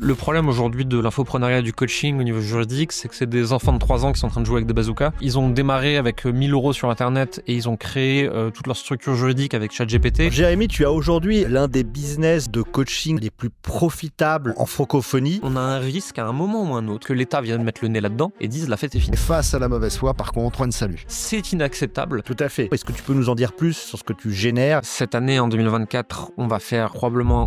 Le problème aujourd'hui de l'infoprenariat, du coaching au niveau juridique, c'est que c'est des enfants de 3 ans qui sont en train de jouer avec des bazookas. Ils ont démarré avec 1000 € sur Internet et ils ont créé toute leur structure juridique avec ChatGPT. Jérémy, tu as aujourd'hui l'un des business de coaching les plus profitables en francophonie. On a un risque à un moment ou un autre que l'État vienne mettre le nez là-dedans et dise la fête est finie. Face à la mauvaise foi, par contre, point de salut. C'est inacceptable. Tout à fait. Est-ce que tu peux nous en dire plus sur ce que tu génères ? Cette année, en 2024, on va faire probablement...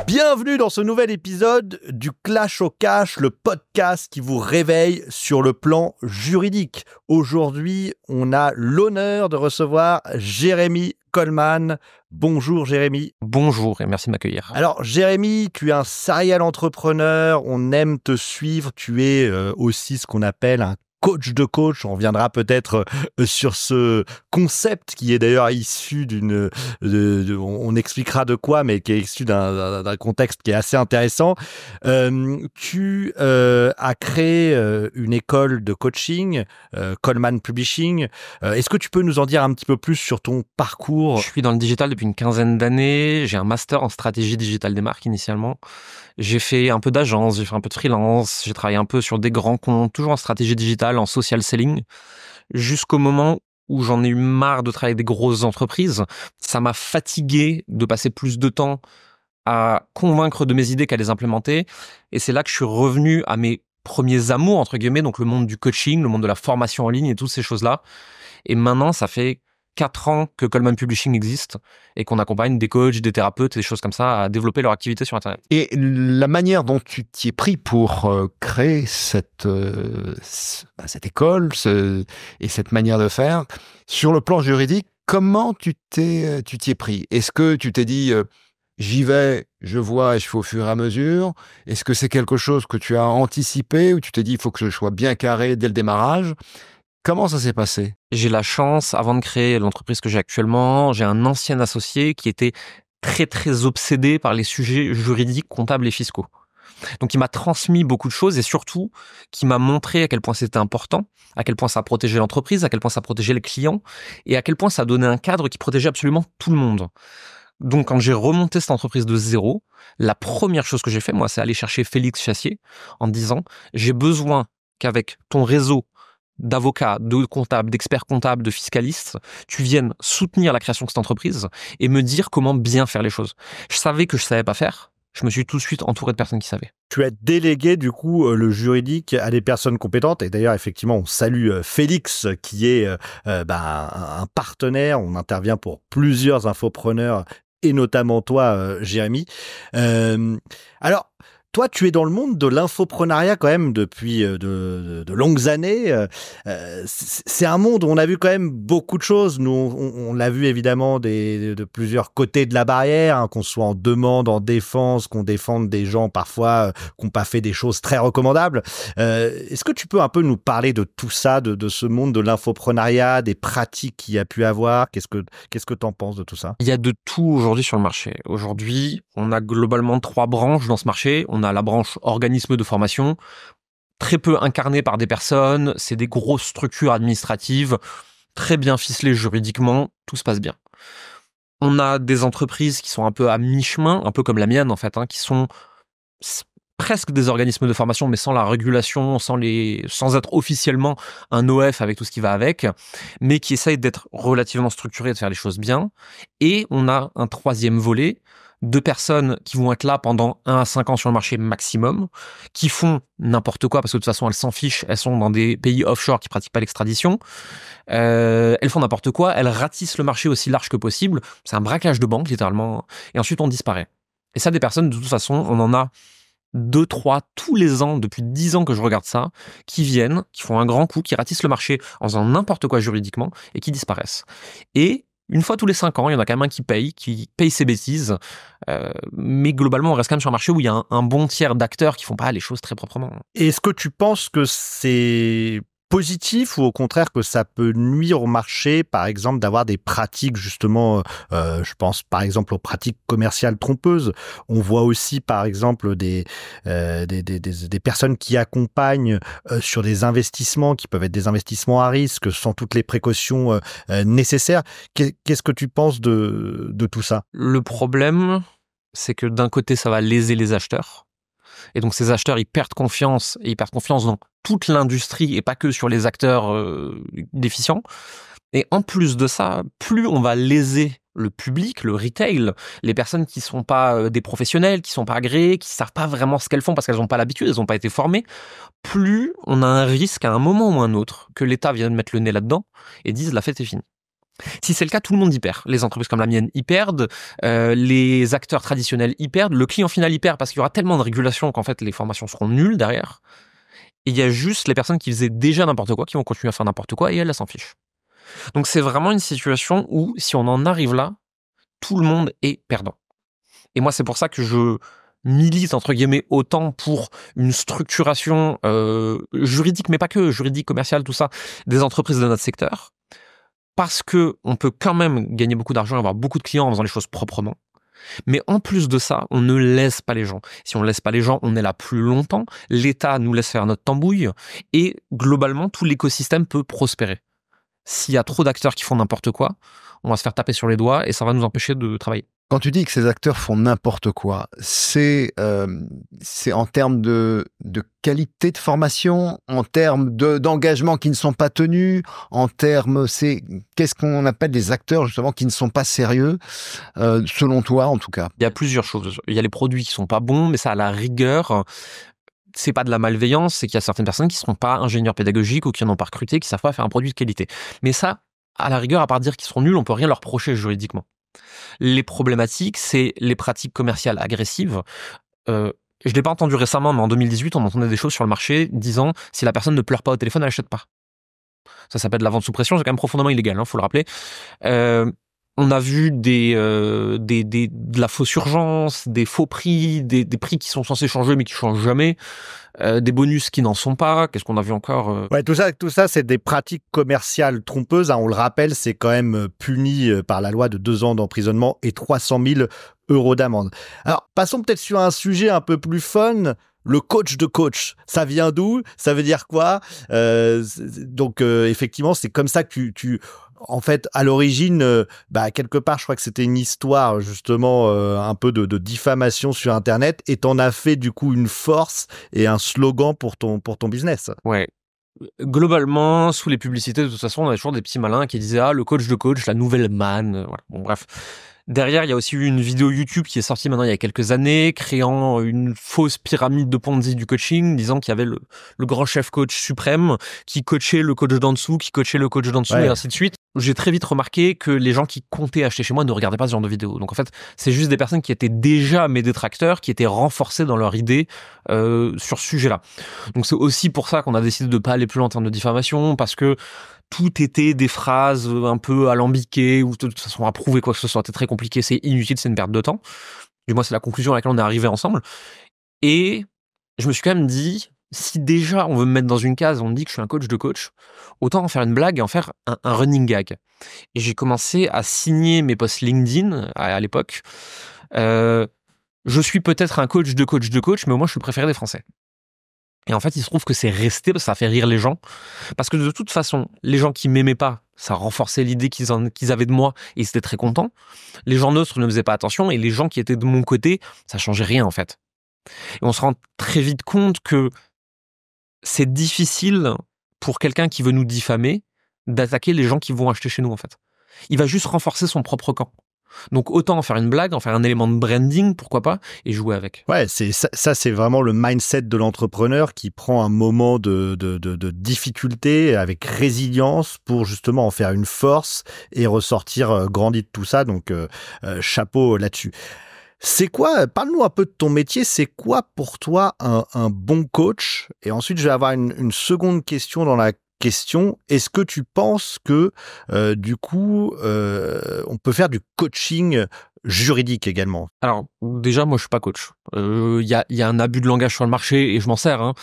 Bienvenue dans ce nouvel épisode du Clash au Cash, le podcast qui vous réveille sur le plan juridique. Aujourd'hui, on a l'honneur de recevoir Jérémy Coleman. Bonjour Jérémy. Bonjour et merci de m'accueillir. Alors Jérémy, tu es un serial entrepreneur, on aime te suivre, tu es aussi ce qu'on appelle un coach de coach. On reviendra peut-être sur ce concept qui est d'ailleurs issu on expliquera de quoi, mais qui est issu d'un contexte qui est assez intéressant. Tu as créé une école de coaching, Coleman Publishing. Est-ce que tu peux nous en dire un petit peu plus sur ton parcours ? Je suis dans le digital depuis une quinzaine d'années. J'ai un master en stratégie digitale des marques initialement. J'ai fait un peu d'agence, j'ai fait un peu de freelance, j'ai travaillé un peu sur des grands comptes, toujours en stratégie digitale, en social selling, jusqu'au moment où j'en ai eu marre de travailler avec des grosses entreprises. Ça m'a fatigué de passer plus de temps à convaincre de mes idées qu'à les implémenter. Et c'est là que je suis revenu à mes premiers amours, entre guillemets, donc le monde du coaching, le monde de la formation en ligne et toutes ces choses-là. Et maintenant, ça fait 4 ans que Coleman Publishing existe et qu'on accompagne des coachs, des thérapeutes et des choses comme ça à développer leur activité sur Internet. Et la manière dont tu t'y es pris pour créer cette école et cette manière de faire, sur le plan juridique, comment tu t'y es pris ? Est-ce que tu t'es dit j'y vais, je vois et je fais au fur et à mesure ? Est-ce que c'est quelque chose que tu as anticipé ou tu t'es dit il faut que je sois bien carré dès le démarrage ? Comment ça s'est passé ? J'ai la chance, avant de créer l'entreprise que j'ai actuellement, j'ai un ancien associé qui était très très obsédé par les sujets juridiques, comptables et fiscaux. Donc il m'a transmis beaucoup de choses et surtout qui m'a montré à quel point c'était important, à quel point ça protégeait l'entreprise, à quel point ça protégeait les clients et à quel point ça donnait un cadre qui protégeait absolument tout le monde. Donc quand j'ai remonté cette entreprise de zéro, la première chose que j'ai fait, moi, c'est aller chercher Félix Chassier en disant « J'ai besoin qu'avec ton réseau d'avocats, de comptables, d'experts comptables, de fiscalistes, tu viennes soutenir la création de cette entreprise et me dire comment bien faire les choses. » Je savais que je savais pas faire. Je me suis tout de suite entouré de personnes qui savaient. Tu as délégué du coup le juridique à des personnes compétentes et d'ailleurs effectivement on salue Félix qui est un partenaire. On intervient pour plusieurs infopreneurs et notamment toi Jérémy. Alors toi, tu es dans le monde de l'infoprenariat quand même depuis de longues années. C'est un monde où on a vu quand même beaucoup de choses. Nous, on l'a vu évidemment de plusieurs côtés de la barrière, hein, qu'on soit en demande, en défense, qu'on défende des gens parfois qui n'ont pas fait des choses très recommandables. Est-ce que tu peux un peu nous parler de tout ça, de ce monde de l'infoprenariat, des pratiques qu'il y a pu avoir ? Qu'est-ce que tu en penses de tout ça ? Il y a de tout aujourd'hui sur le marché. Aujourd'hui, on a globalement 3 branches dans ce marché. On a la branche organisme de formation, très peu incarnée par des personnes, c'est des grosses structures administratives, très bien ficelées juridiquement, tout se passe bien. On a des entreprises qui sont un peu à mi-chemin, un peu comme la mienne en fait, qui sont presque des organismes de formation, mais sans la régulation, sans être officiellement un OF avec tout ce qui va avec, mais qui essayent d'être relativement structurés, de faire les choses bien. Et on a un 3e volet de personnes qui vont être là pendant 1 à 5 ans sur le marché maximum, qui font n'importe quoi, parce que de toute façon, elles s'en fichent, elles sont dans des pays offshore qui pratiquent pas l'extradition, elles font n'importe quoi, elles ratissent le marché aussi large que possible, c'est un braquage de banque, littéralement, et ensuite on disparaît. Et ça, des personnes, de toute façon, on en a 2, 3, tous les ans, depuis 10 ans que je regarde ça, qui viennent, qui font un grand coup, qui ratissent le marché en faisant n'importe quoi juridiquement, et qui disparaissent. Et une fois tous les 5 ans, il y en a quand même un qui paye ses bêtises. Mais globalement, on reste quand même sur un marché où il y a un bon tiers d'acteurs qui font pas les choses très proprement. Est-ce que tu penses que c'est positif ou au contraire que ça peut nuire au marché, par exemple, d'avoir des pratiques justement, je pense par exemple aux pratiques commerciales trompeuses. On voit aussi par exemple des personnes qui accompagnent sur des investissements qui peuvent être des investissements à risque sans toutes les précautions nécessaires. Qu'est-ce que tu penses de tout ça? Le problème, c'est que d'un côté, ça va léser les acheteurs. Et donc ces acheteurs, ils perdent confiance, et ils perdent confiance dans toute l'industrie et pas que sur les acteurs déficients. Et en plus de ça, plus on va léser le public, le retail, les personnes qui sont pas des professionnels, qui sont pas agréés, qui savent pas vraiment ce qu'elles font parce qu'elles n'ont pas l'habitude, elles n'ont pas été formées, plus on a un risque à un moment ou un autre que l'État vienne mettre le nez là-dedans et dise la fête est finie. Si c'est le cas, tout le monde y perd. Les entreprises comme la mienne y perdent, les acteurs traditionnels y perdent, le client final y perd parce qu'il y aura tellement de régulation qu'en fait les formations seront nulles derrière. Et il y a juste les personnes qui faisaient déjà n'importe quoi qui vont continuer à faire n'importe quoi et elles s'en fichent. Donc c'est vraiment une situation où si on en arrive là, tout le monde est perdant. Et moi c'est pour ça que je milite entre guillemets autant pour une structuration juridique, mais pas que, juridique, commerciale, tout ça, des entreprises de notre secteur. Parce que on peut quand même gagner beaucoup d'argent et avoir beaucoup de clients en faisant les choses proprement. Mais en plus de ça, on ne laisse pas les gens. Si on ne laisse pas les gens, on est là plus longtemps. L'État nous laisse faire notre tambouille. Et globalement, tout l'écosystème peut prospérer. S'il y a trop d'acteurs qui font n'importe quoi, on va se faire taper sur les doigts et ça va nous empêcher de travailler. Quand tu dis que ces acteurs font n'importe quoi, c'est en termes de qualité de formation, en termes d'engagement qui ne sont pas tenus, en termes, qu'est-ce qu'on appelle des acteurs justement qui ne sont pas sérieux, selon toi en tout cas? Il y a plusieurs choses. Il y a les produits qui sont pas bons, mais ça à la rigueur, c'est pas de la malveillance, c'est qu'il y a certaines personnes qui seront pas ingénieurs pédagogiques ou qui n'en ont pas recruté, qui savent pas faire un produit de qualité. Mais ça, à la rigueur, à part dire qu'ils sont nuls, on peut rien leur reprocher juridiquement. Les problématiques, c'est les pratiques commerciales agressives. Je ne l'ai pas entendu récemment, mais en 2018, on entendait des choses sur le marché disant si la personne ne pleure pas au téléphone, elle n'achète pas. Ça s'appelle de la vente sous pression, c'est quand même profondément illégal, faut le rappeler. On a vu de la fausse urgence, des faux prix, des prix qui sont censés changer mais qui changent jamais, des bonus qui n'en sont pas. Qu'est-ce qu'on a vu encore Ouais, tout ça, c'est des pratiques commerciales trompeuses. Hein, on le rappelle, c'est quand même puni par la loi de 2 ans d'emprisonnement et 300 000 € d'amende. Alors, passons peut-être sur un sujet un peu plus fun. Le coach de coach, ça vient d'où? Ça veut dire quoi? Donc, effectivement, c'est comme ça que tu en fait, à l'origine, quelque part, je crois que c'était une histoire, justement, un peu de diffamation sur Internet, et t'en as fait, du coup, une force et un slogan pour ton business. Ouais. Globalement, sous les publicités, de toute façon, on avait toujours des petits malins qui disaient « Ah, le coach de coach, la nouvelle manne. » Voilà. Bon, bref. Derrière, il y a aussi eu une vidéo YouTube qui est sortie maintenant il y a quelques années, créant une fausse pyramide de Ponzi du coaching, disant qu'il y avait le grand chef coach suprême qui coachait le coach d'en dessous, qui coachait le coach d'en dessous, et ainsi de suite. J'ai très vite remarqué que les gens qui comptaient acheter chez moi ne regardaient pas ce genre de vidéos. Donc en fait, c'est juste des personnes qui étaient déjà mes détracteurs, qui étaient renforcés dans leur idée sur ce sujet-là. Donc c'est aussi pour ça qu'on a décidé de ne pas aller plus loin en termes de diffamation, parce que tout était des phrases un peu alambiquées ou de toute façon à prouver quoi que ce soit. C'était très compliqué, c'est inutile, c'est une perte de temps. Du moins, c'est la conclusion à laquelle on est arrivé ensemble. Et je me suis quand même dit, si déjà on veut me mettre dans une case, on me dit que je suis un coach de coach, autant en faire une blague et en faire un running gag. Et j'ai commencé à signer mes posts LinkedIn à l'époque. Je suis peut-être un coach de coach, mais au moins je suis le préféré des Français. Et en fait, il se trouve que c'est resté parce que ça fait rire les gens. Parce que de toute façon, les gens qui m'aimaient pas, ça renforçait l'idée qu'ils avaient de moi et ils étaient très contents. Les gens neutres ne faisaient pas attention et les gens qui étaient de mon côté, ça changeait rien en fait. Et on se rend très vite compte que c'est difficile pour quelqu'un qui veut nous diffamer d'attaquer les gens qui vont acheter chez nous en fait. Il va juste renforcer son propre camp. Donc autant en faire une blague, en faire un élément de branding, pourquoi pas, et jouer avec. Ouais, c'est ça, c'est vraiment le mindset de l'entrepreneur qui prend un moment de difficulté avec résilience pour justement en faire une force et ressortir grandi de tout ça. Donc chapeau là-dessus. C'est quoi, parle-nous un peu de ton métier, c'est quoi pour toi un bon coach? Et ensuite, je vais avoir une seconde question dans la question. Est-ce que tu penses que, du coup, on peut faire du coaching juridique également? Alors, déjà, moi, je suis pas coach. Y a un abus de langage sur le marché et je m'en sers, hein.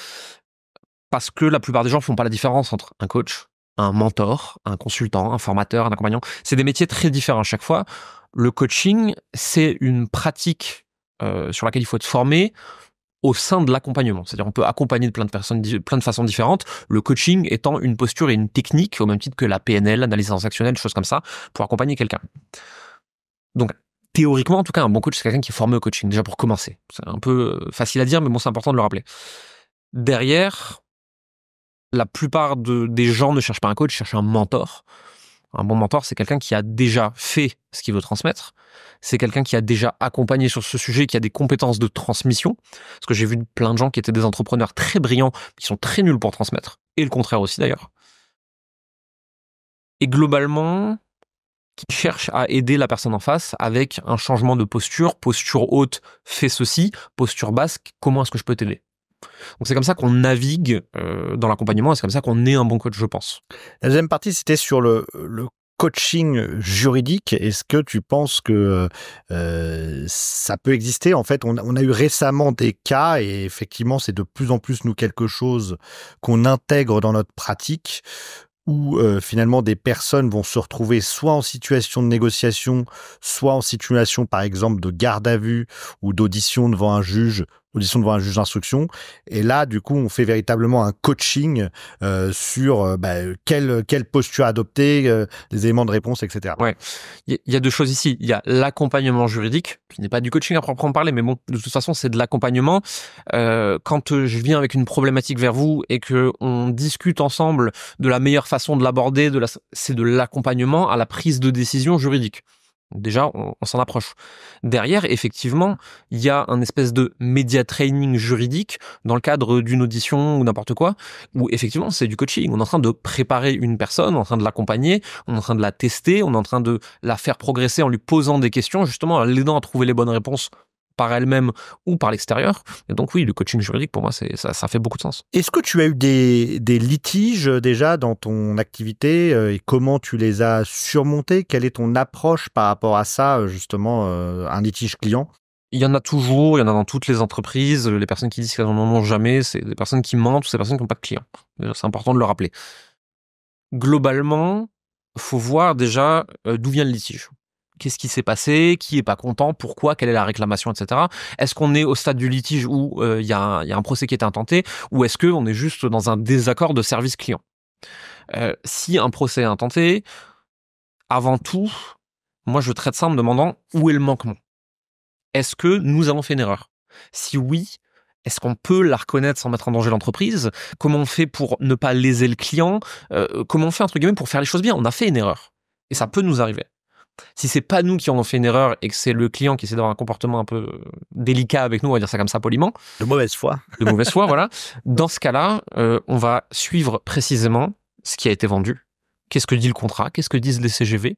Parce que la plupart des gens font pas la différence entre un coach, un mentor, un consultant, un formateur, un accompagnant. C'est des métiers très différents à chaque fois. Le coaching, c'est une pratique sur laquelle il faut être formé au sein de l'accompagnement. C'est-à-dire on peut accompagner de plein de personnes, plein de façons différentes. Le coaching étant une posture et une technique, au même titre que la PNL, l'analyse transactionnelle, choses comme ça, pour accompagner quelqu'un. Donc, théoriquement, en tout cas, un bon coach, c'est quelqu'un qui est formé au coaching, déjà pour commencer. C'est un peu facile à dire, mais bon, c'est important de le rappeler. Derrière, la plupart des gens ne cherchent pas un coach, ils cherchent un mentor. Un bon mentor, c'est quelqu'un qui a déjà fait ce qu'il veut transmettre. C'est quelqu'un qui a déjà accompagné sur ce sujet, qui a des compétences de transmission. Parce que j'ai vu plein de gens qui étaient des entrepreneurs très brillants, qui sont très nuls pour transmettre. Et le contraire aussi, d'ailleurs. Et globalement, qui cherche à aider la personne en face avec un changement de posture. Posture haute, fais ceci. Posture basse, comment est-ce que je peux t'aider? Donc c'est comme ça qu'on navigue dans l'accompagnement et c'est comme ça qu'on est un bon coach, je pense. La deuxième partie, c'était sur le coaching juridique. Est-ce que tu penses que ça peut exister? En fait, on a eu récemment des cas et effectivement, c'est de plus en plus, nous, quelque chose qu'on intègre dans notre pratique où finalement des personnes vont se retrouver soit en situation de négociation, soit en situation, par exemple, de garde à vue ou d'audition devant un juge d'instruction. Et là, du coup, on fait véritablement un coaching sur quelle posture adopter, des éléments de réponse, etc. Ouais, il y a deux choses ici. Il y a l'accompagnement juridique, qui n'est pas du coaching à proprement parler, mais bon, de toute façon, c'est de l'accompagnement. Quand je viens avec une problématique vers vous et que on discute ensemble de la meilleure façon de l'aborder, c'est de l'accompagnement à la prise de décision juridique. Déjà, on s'en approche. Derrière, effectivement, il y a un espèce de média training juridique dans le cadre d'une audition ou n'importe quoi, où effectivement, c'est du coaching. On est en train de préparer une personne, on est en train de l'accompagner, on est en train de la tester, on est en train de la faire progresser en lui posant des questions, justement, en l'aidant à trouver les bonnes réponses par elle-même ou par l'extérieur. Et donc oui, le coaching juridique, pour moi, ça fait beaucoup de sens. Est-ce que tu as eu des litiges déjà dans ton activité et comment tu les as surmontés? Quelle est ton approche par rapport à ça, justement, un litige client? Il y en a toujours, il y en a dans toutes les entreprises. Les personnes qui disent qu'elles n'en ont jamais, c'est des personnes qui mentent ou c'est des personnes qui n'ont pas de clients. C'est important de le rappeler. Globalement, faut voir déjà d'où vient le litige. Qu'est-ce qui s'est passé? Qui est pas content? Pourquoi? Quelle est la réclamation, etc. Est-ce qu'on est au stade du litige où il y a un procès qui est intenté, ou est-ce qu'on est juste dans un désaccord de service client? Si un procès est intenté, avant tout, moi je traite ça en me demandant où est le manquement. Est-ce que nous avons fait une erreur? Si oui, est-ce qu'on peut la reconnaître sans mettre en danger l'entreprise? Comment on fait pour ne pas léser le client? Comment on fait, entre guillemets, pour faire les choses bien? On a fait une erreur. Et ça peut nous arriver. Si c'est pas nous qui avons fait une erreur et que c'est le client qui essaie d'avoir un comportement un peu délicat avec nous, on va dire ça comme ça poliment. De mauvaise foi. De mauvaise foi, voilà. Dans ce cas-là, on va suivre précisément ce qui a été vendu. Qu'est-ce que dit le contrat? Qu'est-ce que disent les CGV?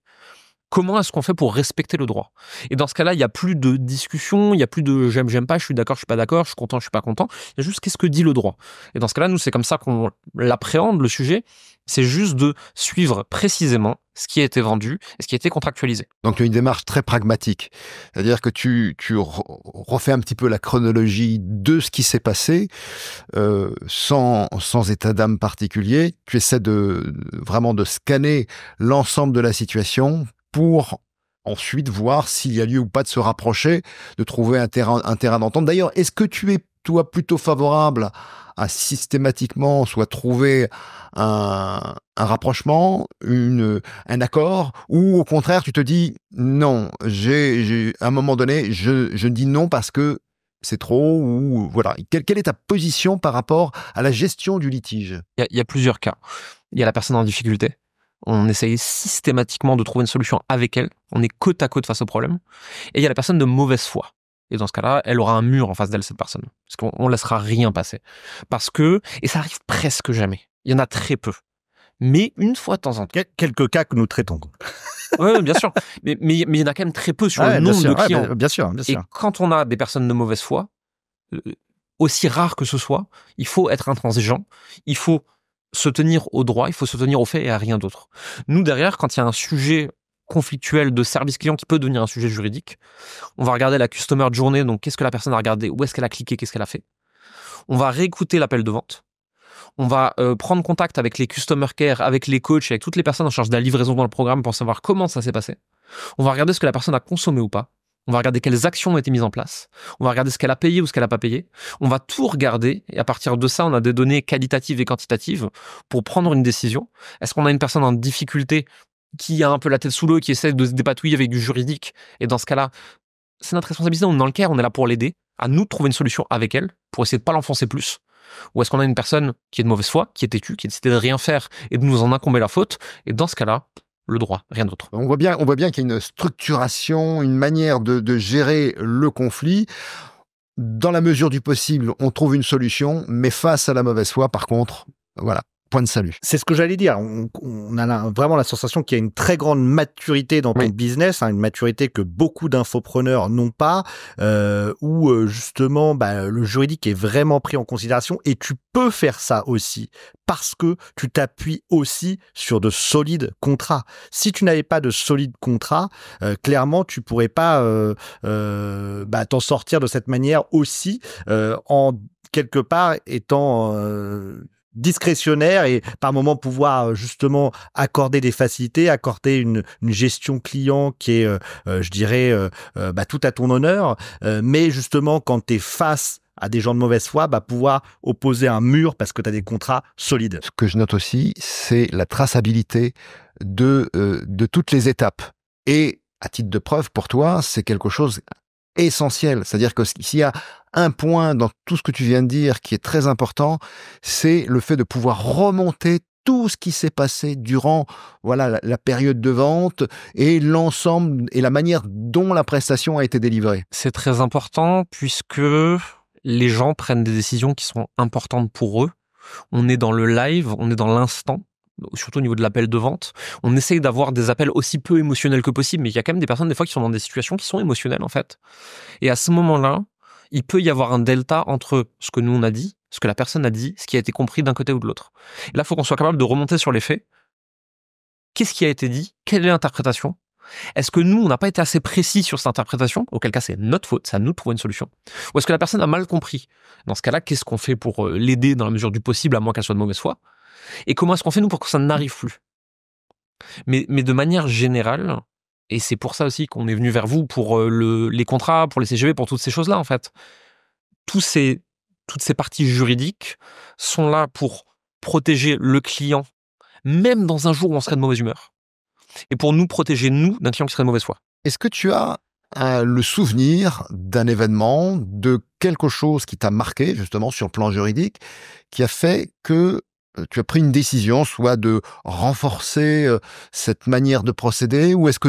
Comment est-ce qu'on fait pour respecter le droit? Et dans ce cas-là, il n'y a plus de discussion, il n'y a plus de j'aime pas, je suis d'accord, je suis pas d'accord, je suis content, je suis pas content. Il y a juste qu'est-ce que dit le droit? Et dans ce cas-là, nous, c'est comme ça qu'on l'appréhende, le sujet. C'est juste de suivre précisément ce qui a été vendu et ce qui a été contractualisé. Donc, tu as une démarche très pragmatique. C'est-à-dire que tu refais un petit peu la chronologie de ce qui s'est passé, sans état d'âme particulier. Tu essaies vraiment de scanner l'ensemble de la situation pour ensuite voir s'il y a lieu ou pas de se rapprocher, de trouver un terrain d'entente. D'ailleurs, est-ce que tu es, toi, plutôt favorable à systématiquement soit trouver un rapprochement, un accord, ou au contraire, tu te dis non, à un moment donné, je dis non parce que c'est trop, ou voilà. Quelle est ta position par rapport à la gestion du litige? Il y a plusieurs cas. Il y a la personne en difficulté. On essaye systématiquement de trouver une solution avec elle. On est côte à côte face au problème. Et il y a la personne de mauvaise foi. Et dans ce cas-là, elle aura un mur en face d'elle, cette personne. Parce qu'on laissera rien passer. Parce que, et ça arrive presque jamais. Il y en a très peu. Mais une fois de temps en temps. Quelques cas que nous traitons. Oui, bien sûr. Mais il y en a quand même très peu sur le nombre de clients. Bien sûr. Et quand on a des personnes de mauvaise foi, aussi rares que ce soit, il faut être intransigeant. Il faut se tenir au droit, il faut se tenir aux faits et à rien d'autre. Nous, derrière, quand il y a un sujet conflictuel de service client qui peut devenir un sujet juridique, on va regarder la customer journey, donc qu'est-ce que la personne a regardé, où est-ce qu'elle a cliqué, qu'est-ce qu'elle a fait. On va réécouter l'appel de vente. On va prendre contact avec les customer care, avec les coachs, avec toutes les personnes en charge de la livraison dans le programme pour savoir comment ça s'est passé. On va regarder ce que la personne a consommé ou pas. On va regarder quelles actions ont été mises en place. On va regarder ce qu'elle a payé ou ce qu'elle n'a pas payé. On va tout regarder et à partir de ça, on a des données qualitatives et quantitatives pour prendre une décision. Est-ce qu'on a une personne en difficulté qui a un peu la tête sous l'eau, qui essaie de se dépatouiller avec du juridique? Et dans ce cas-là, c'est notre responsabilité. On est dans le care, on est là pour l'aider, à nous de trouver une solution avec elle pour essayer de pas l'enfoncer plus. Ou est-ce qu'on a une personne qui est de mauvaise foi, qui est têtue, qui a décidé de rien faire et de nous en incomber la faute? Et dans ce cas-là, le droit, rien d'autre. On voit bien qu'il y a une structuration, une manière de gérer le conflit. Dans la mesure du possible, on trouve une solution, mais face à la mauvaise foi, par contre, voilà, point de salut. C'est ce que j'allais dire. On a vraiment la sensation qu'il y a une très grande maturité dans ton business, une maturité que beaucoup d'infopreneurs n'ont pas, où justement le juridique est vraiment pris en considération et tu peux faire ça aussi parce que tu t'appuies aussi sur de solides contrats. Si tu n'avais pas de solides contrats, clairement tu pourrais pas t'en sortir de cette manière aussi en quelque part étant discrétionnaire et par moment pouvoir justement accorder des facilités, accorder une gestion client qui est, je dirais, tout à ton honneur. Mais justement, quand tu es face à des gens de mauvaise foi, pouvoir opposer un mur parce que tu as des contrats solides. Ce que je note aussi, c'est la traçabilité de toutes les étapes. Et à titre de preuve, pour toi, c'est quelque chose essentiel. C'est-à-dire que s'il y a un point dans tout ce que tu viens de dire qui est très important, c'est le fait de pouvoir remonter tout ce qui s'est passé durant la période de vente et l'ensemble et la manière dont la prestation a été délivrée. C'est très important puisque les gens prennent des décisions qui sont importantes pour eux. On est dans le live, on est dans l'instant. Surtout au niveau de l'appel de vente, on essaye d'avoir des appels aussi peu émotionnels que possible, mais il y a quand même des personnes des fois qui sont dans des situations qui sont émotionnelles en fait. Et à ce moment-là, il peut y avoir un delta entre ce que nous on a dit, ce que la personne a dit, ce qui a été compris d'un côté ou de l'autre. Et là, il faut qu'on soit capable de remonter sur les faits. Qu'est-ce qui a été dit? Quelle est l'interprétation? Est-ce que nous, on n'a pas été assez précis sur cette interprétation? Auquel cas, c'est notre faute, c'est à nous de trouver une solution. Ou est-ce que la personne a mal compris? Dans ce cas-là, qu'est-ce qu'on fait pour l'aider dans la mesure du possible, à moins qu'elle soit de mauvaise foi? Et comment est-ce qu'on fait, nous, pour que ça n'arrive plus? Mais de manière générale, et c'est pour ça aussi qu'on est venu vers vous pour les contrats, pour les CGV, pour toutes ces choses-là, en fait. Toutes ces parties juridiques sont là pour protéger le client, même dans un jour où on serait de mauvaise humeur. Et pour nous protéger, nous, d'un client qui serait de mauvaise foi. Est-ce que tu as le souvenir d'un événement, de quelque chose qui t'a marqué, justement, sur le plan juridique, qui a fait que tu as pris une décision, soit de renforcer cette manière de procéder, ou est-ce que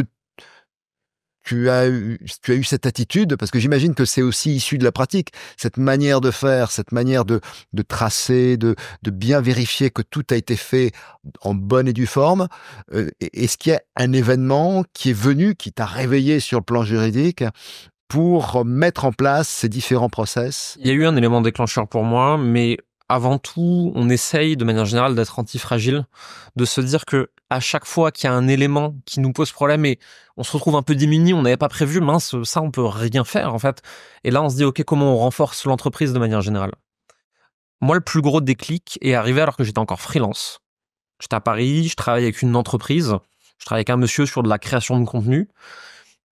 tu as eu cette attitude, parce que j'imagine que c'est aussi issu de la pratique, cette manière de faire, cette manière de tracer, de bien vérifier que tout a été fait en bonne et due forme. Est-ce qu'il y a un événement qui est venu, qui t'a réveillé sur le plan juridique pour mettre en place ces différents process? Il y a eu un élément déclencheur pour moi, mais avant tout, on essaye de manière générale d'être antifragile, de se dire que à chaque fois qu'il y a un élément qui nous pose problème et on se retrouve un peu démuni, on n'avait pas prévu, mince, ça on peut rien faire en fait. Et là on se dit ok, comment on renforce l'entreprise de manière générale? Moi, le plus gros déclic est arrivé alors que j'étais encore freelance. J'étais à Paris, je travaillais avec une entreprise, je travaillais avec un monsieur sur de la création de contenu.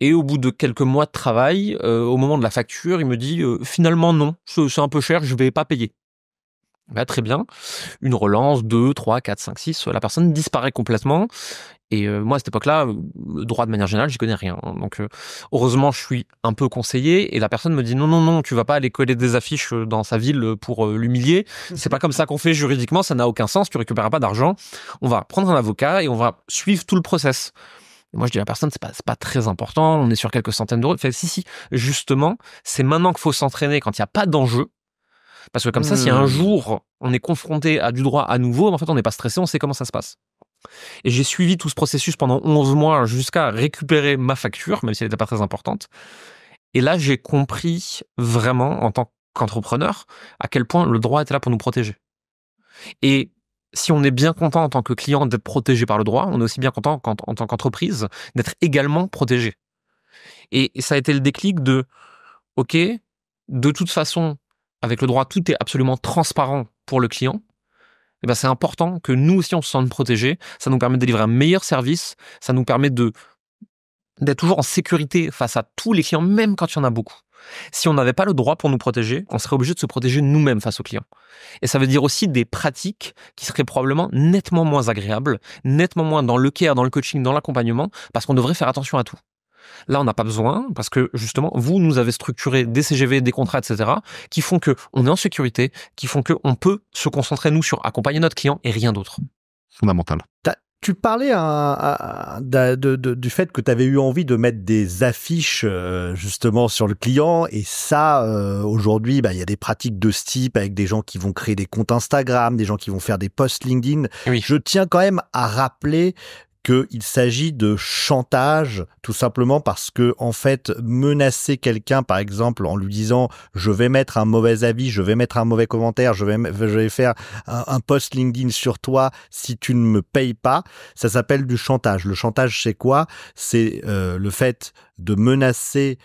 Et au bout de quelques mois de travail, au moment de la facture, il me dit finalement non, c'est un peu cher, je vais pas payer. Très bien. Une relance, 2, 3, 4, 5, 6, la personne disparaît complètement. Et moi, à cette époque-là, le droit de manière générale, j'y connais rien. Donc, heureusement, je suis un peu conseillé. Et la personne me dit non, tu vas pas aller coller des affiches dans sa ville pour l'humilier. C'est pas comme ça qu'on fait juridiquement, ça n'a aucun sens, tu récupéreras pas d'argent. On va prendre un avocat et on va suivre tout le process. Et moi, je dis à la personne, c'est pas très important, on est sur quelques centaines d'euros. Fait, si, justement, c'est maintenant qu'il faut s'entraîner quand il n'y a pas d'enjeu. Parce que comme ça, si un jour, on est confronté à du droit à nouveau, en fait, on n'est pas stressé, on sait comment ça se passe. Et j'ai suivi tout ce processus pendant 11 mois jusqu'à récupérer ma facture, même si elle n'était pas très importante. Et là, j'ai compris vraiment, en tant qu'entrepreneur, à quel point le droit était là pour nous protéger. Et si on est bien content en tant que client d'être protégé par le droit, on est aussi bien content en tant qu'entreprise d'être également protégé. Et ça a été le déclic de, ok, de toute façon, avec le droit, tout est absolument transparent pour le client. eh ben, c'est important que nous aussi on se sente protégés. Ça nous permet de délivrer un meilleur service. Ça nous permet d'être toujours en sécurité face à tous les clients, même quand il y en a beaucoup. Si on n'avait pas le droit pour nous protéger, on serait obligé de se protéger nous-mêmes face aux clients. Et ça veut dire aussi des pratiques qui seraient probablement nettement moins agréables, nettement moins dans le care, dans le coaching, dans l'accompagnement, parce qu'on devrait faire attention à tout. Là, on n'a pas besoin, parce que justement, vous nous avez structuré des CGV, des contrats, etc., qui font qu'on est en sécurité, qui font qu'on peut se concentrer, nous, sur accompagner notre client et rien d'autre. Fondamental. Tu parlais du fait que tu avais eu envie de mettre des affiches justement sur le client, et ça, aujourd'hui, il y a des pratiques de ce type avec des gens qui vont créer des comptes Instagram, des gens qui vont faire des posts LinkedIn. Oui. Je tiens quand même à rappeler qu'il s'agit de chantage, tout simplement parce que, en fait, menacer quelqu'un, par exemple, en lui disant « je vais mettre un mauvais avis, je vais mettre un mauvais commentaire, je vais faire un post LinkedIn sur toi si tu ne me payes pas », ça s'appelle du chantage. Le chantage, c'est quoi ? C'est le fait de menacer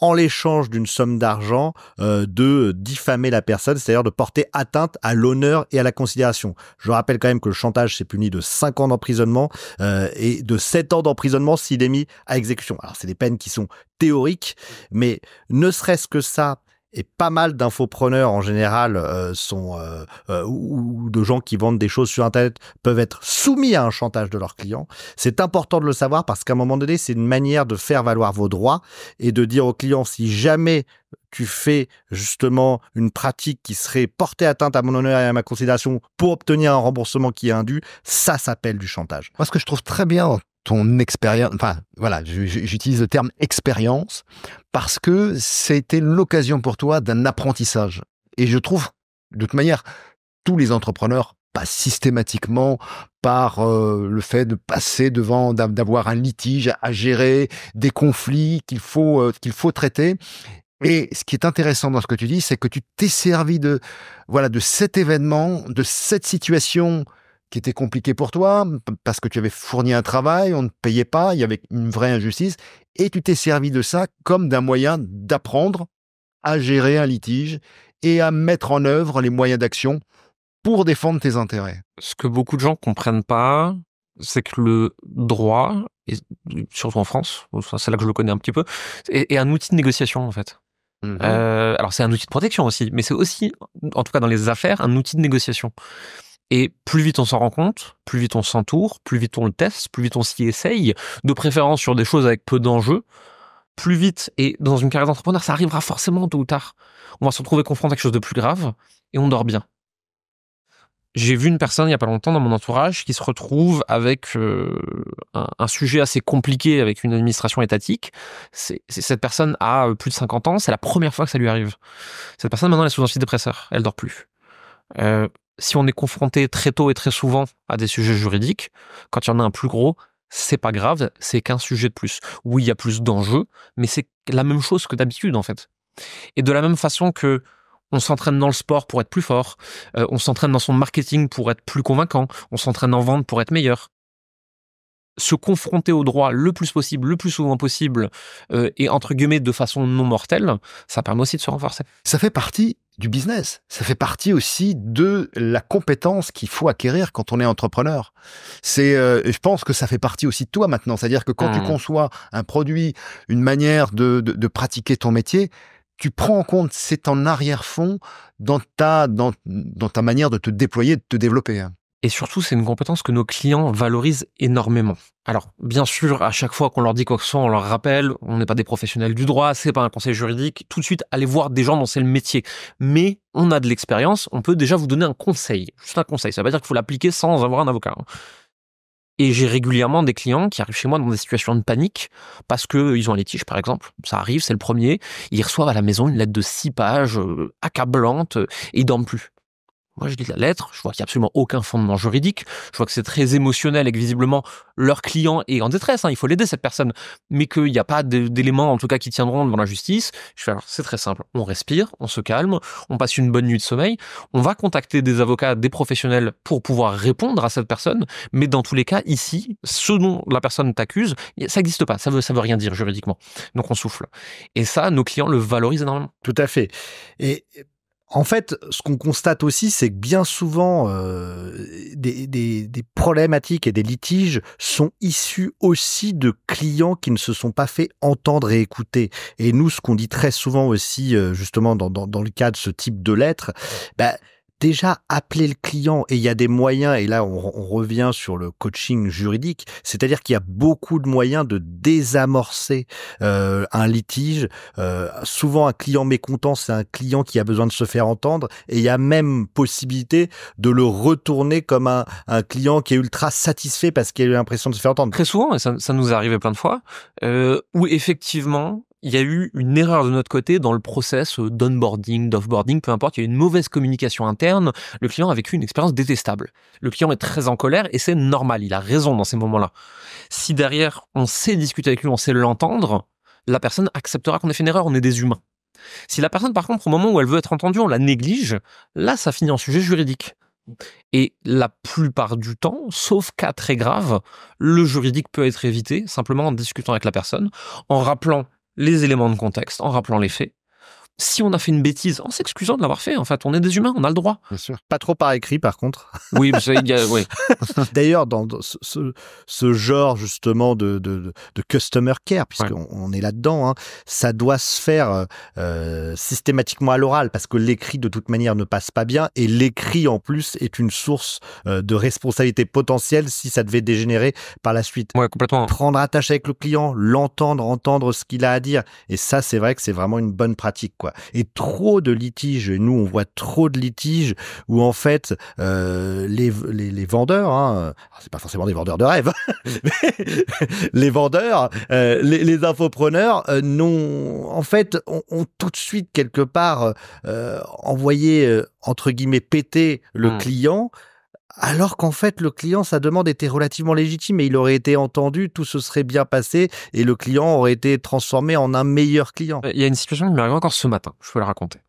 en l'échange d'une somme d'argent, de diffamer la personne, c'est-à-dire de porter atteinte à l'honneur et à la considération. Je rappelle quand même que le chantage, c'est puni de 5 ans d'emprisonnement et de 7 ans d'emprisonnement s'il est mis à exécution. Alors, c'est des peines qui sont théoriques, mais ne serait-ce que ça, et pas mal d'infopreneurs en général ou de gens qui vendent des choses sur Internet peuvent être soumis à un chantage de leurs clients. C'est important de le savoir parce qu'à un moment donné, c'est une manière de faire valoir vos droits et de dire aux clients, si jamais tu fais justement une pratique qui serait portée atteinte à mon honneur et à ma considération pour obtenir un remboursement qui est indu, ça s'appelle du chantage. Moi, ce que je trouve très bien dans ton expérience, enfin voilà, j'utilise le terme expérience parce que c'était l'occasion pour toi d'un apprentissage. Et je trouve, de toute manière, tous les entrepreneurs passent systématiquement par le fait de passer devant, d'avoir un litige à gérer, des conflits qu'il faut traiter. Et ce qui est intéressant dans ce que tu dis, c'est que tu t'es servi de cet événement, de cette situation qui était compliquée pour toi, parce que tu avais fourni un travail, on ne payait pas, il y avait une vraie injustice, et tu t'es servi de ça comme d'un moyen d'apprendre à gérer un litige et à mettre en œuvre les moyens d'action pour défendre tes intérêts. Ce que beaucoup de gens comprennent pas, c'est que le droit, et surtout en France, c'est là que je le connais un petit peu, est un outil de négociation en fait. Alors c'est un outil de protection aussi, mais c'est aussi, en tout cas dans les affaires, un outil de négociation. Et plus vite on s'en rend compte, plus vite on s'entoure, plus vite on le teste, plus vite on s'y essaye, de préférence sur des choses avec peu d'enjeux, plus vite, et dans une carrière d'entrepreneur, ça arrivera forcément tôt ou tard. On va se retrouver confronté à quelque chose de plus grave, et on dort bien. J'ai vu une personne il y a pas longtemps dans mon entourage qui se retrouve avec un sujet assez compliqué avec une administration étatique. Cette personne a plus de 50 ans, c'est la première fois que ça lui arrive. Cette personne maintenant elle est sous antidépresseur, elle dort plus. Si on est confronté très tôt et très souvent à des sujets juridiques, quand il y en a un plus gros, c'est pas grave, c'est qu'un sujet de plus. Oui, il y a plus d'enjeux, mais c'est la même chose que d'habitude en fait. Et de la même façon que on s'entraîne dans le sport pour être plus fort, on s'entraîne dans son marketing pour être plus convaincant, on s'entraîne en vente pour être meilleur. Se confronter au droit le plus possible, le plus souvent possible, et entre guillemets de façon non mortelle, ça permet aussi de se renforcer. Ça fait partie du business. Ça fait partie aussi de la compétence qu'il faut acquérir quand on est entrepreneur. Je pense que ça fait partie aussi de toi maintenant. C'est-à-dire que quand tu conçois un produit, une manière de pratiquer ton métier, tu prends en compte, c'est en arrière-fond dans ta manière de te déployer, de te développer. Et surtout, c'est une compétence que nos clients valorisent énormément. Alors, bien sûr, à chaque fois qu'on leur dit quoi que ce soit, on leur rappelle, on n'est pas des professionnels du droit, c'est pas un conseil juridique, tout de suite, allez voir des gens dont c'est le métier. Mais on a de l'expérience, on peut déjà vous donner un conseil. Juste un conseil, ça veut pas dire qu'il faut l'appliquer sans avoir un avocat. Et j'ai régulièrement des clients qui arrivent chez moi dans des situations de panique parce que ils ont un litige, par exemple. Ça arrive, c'est le premier. Ils reçoivent à la maison une lettre de 6 pages, accablante, et ils dorment plus. Moi, je lis la lettre, je vois qu'il n'y a absolument aucun fondement juridique, je vois que c'est très émotionnel et que visiblement leur client est en détresse, il faut l'aider cette personne, mais qu'il n'y a pas d'éléments en tout cas qui tiendront devant la justice. Je fais alors, c'est très simple, on respire, on se calme, on passe une bonne nuit de sommeil, on va contacter des avocats, des professionnels pour pouvoir répondre à cette personne, mais dans tous les cas, ici, ce dont la personne t'accuse, ça n'existe pas, ça veut rien dire juridiquement. Donc on souffle. Et ça, nos clients le valorisent énormément. Tout à fait. Et En fait, ce qu'on constate aussi, c'est que bien souvent, des problématiques et des litiges sont issus aussi de clients qui ne se sont pas fait entendre et écouter. Et nous, ce qu'on dit très souvent aussi, justement, dans le cas de ce type de lettre, bah, déjà, appeler le client, et il y a des moyens, et là on revient sur le coaching juridique, c'est-à-dire qu'il y a beaucoup de moyens de désamorcer un litige. Souvent, un client mécontent, c'est un client qui a besoin de se faire entendre, et il y a même possibilité de le retourner comme un client qui est ultra satisfait parce qu'il a eu l'impression de se faire entendre. Très souvent, et ça nous est arrivé plein de fois, où effectivement, il y a eu une erreur de notre côté dans le process d'onboarding, d'offboarding, peu importe, il y a eu une mauvaise communication interne, le client a vécu une expérience détestable. Le client est très en colère et c'est normal, il a raison dans ces moments-là. Si derrière, on sait discuter avec lui, on sait l'entendre, la personne acceptera qu'on ait fait une erreur, on est des humains. Si la personne, par contre, au moment où elle veut être entendue, on la néglige, là, ça finit en sujet juridique. Et la plupart du temps, sauf cas très graves, le juridique peut être évité simplement en discutant avec la personne, en rappelant les éléments de contexte, en rappelant les faits. Si on a fait une bêtise, en s'excusant de l'avoir fait, en fait, on est des humains, on a le droit. Bien sûr. Pas trop par écrit, par contre. Oui, oui. D'ailleurs, dans ce genre justement de customer care, puisqu'on est là-dedans, hein, ça doit se faire systématiquement à l'oral, parce que l'écrit de toute manière ne passe pas bien, et l'écrit en plus est une source de responsabilité potentielle si ça devait dégénérer par la suite. Ouais, complètement. Prendre attache avec le client, l'entendre, entendre ce qu'il a à dire, et ça, c'est vrai que c'est vraiment une bonne pratique, quoi. Et trop de litiges, nous on voit trop de litiges où en fait les vendeurs, hein, c'est pas forcément des vendeurs de rêve, mais les vendeurs, les infopreneurs ont tout de suite quelque part envoyé entre guillemets péter le client. Alors qu'en fait, le client, sa demande était relativement légitime et il aurait été entendu, tout se serait bien passé et le client aurait été transformé en un meilleur client. Il y a une situation qui m'est arrivée encore ce matin, je peux la raconter.